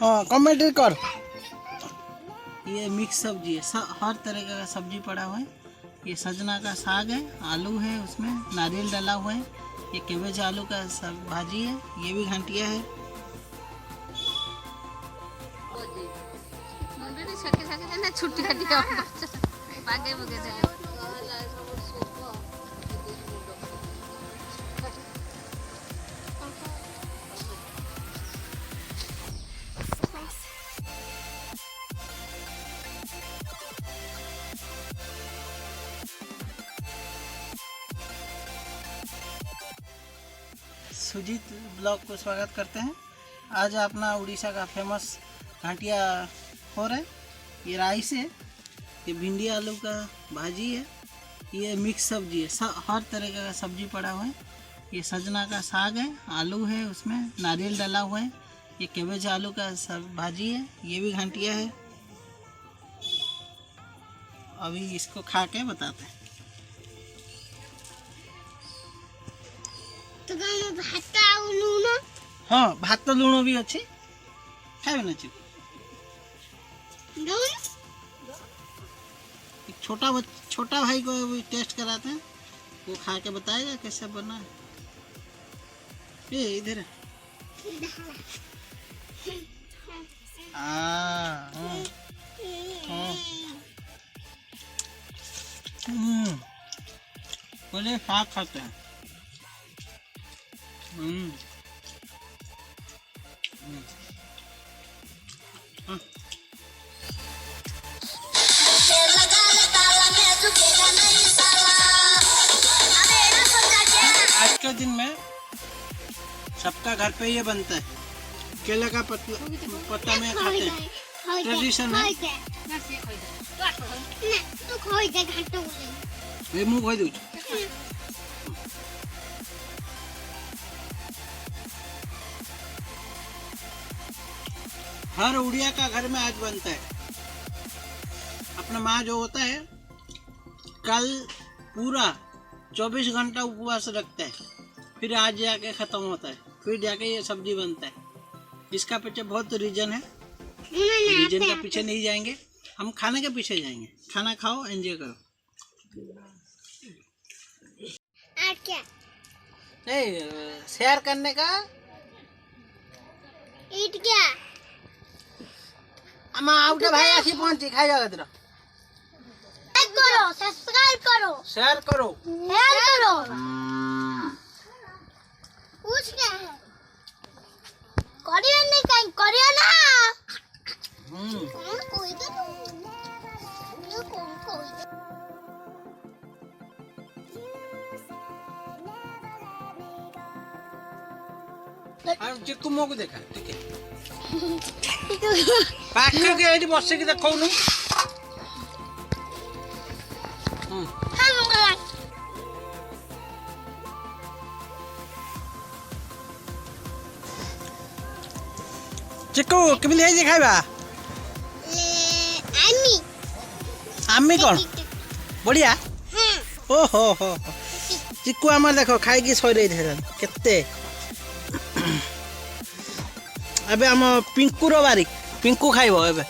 हाँ कमेंट कर। ये मिक्स सब्जी है, हर तरह का सब्जी पड़ा हुआ है। ये सजना का साग है, आलू है, उसमें नारियल डाला हुआ है। ये कैबेज आलू का भाजी है, ये भी घंटिया है। सुजीत ब्लॉग को स्वागत करते हैं। आज अपना उड़ीसा का फेमस घाटिया हो रहा है। ये राइस है, ये भिंडी आलू का भाजी है, ये मिक्स सब्जी है, हर तरह का सब्जी पड़ा हुआ है। ये सजना का साग है, आलू है, उसमें नारियल डाला हुआ है। ये कैबेज आलू का भाजी है, ये भी घाटिया है। अभी इसको खा के बताते हैं। तो भात और लूण, हाँ भात तो लूण भी अच्छी खाए ना चाहिए। छोटा भाई को भी टेस्ट कराते हैं, वो खा के बताएगा कैसे बना है। ये इधर पहले साग खाते हैं। आज के दिन में सबका घर पे ये बनता है, केले का पत्ता में खाते हैं, ट्रेडिशन है। ये मुंह खोल दो। हर उड़िया का घर में आज बनता है। अपना माँ जो होता है कल पूरा 24 घंटा उपवास रखता है, फिर आज जाके ख़त्म होता है, फिर जाके ये सब्जी बनता है। इसका पीछे बहुत रीजन है। रीजन के पीछे नहीं जाएंगे, हम खाने के पीछे जाएंगे। खाना खाओ, एंजॉय करो। क्या नहीं शेयर करने का ईट क्या अम्मा आउटे भाई आखी पहुंची खाई जाओ तेरा। लाइक करो, सब्सक्राइब करो, शेयर करो, शेयर करो। पूछ क्या है? करियो नहीं कहीं करियो ना। कोई तो कोई हम चिक्कू मोको देखा ठीक है। पाखा के एडी बसे के देखौ नु। चिक्कू केमिल है जे खाइबा? आमी आमी कौन बढ़िया। हां ओहो हो चिक्कू आमा देखो खाई की सोई रही थे केते। अबे हम पिंकू रो बारी पिंकू खाइबो एबे।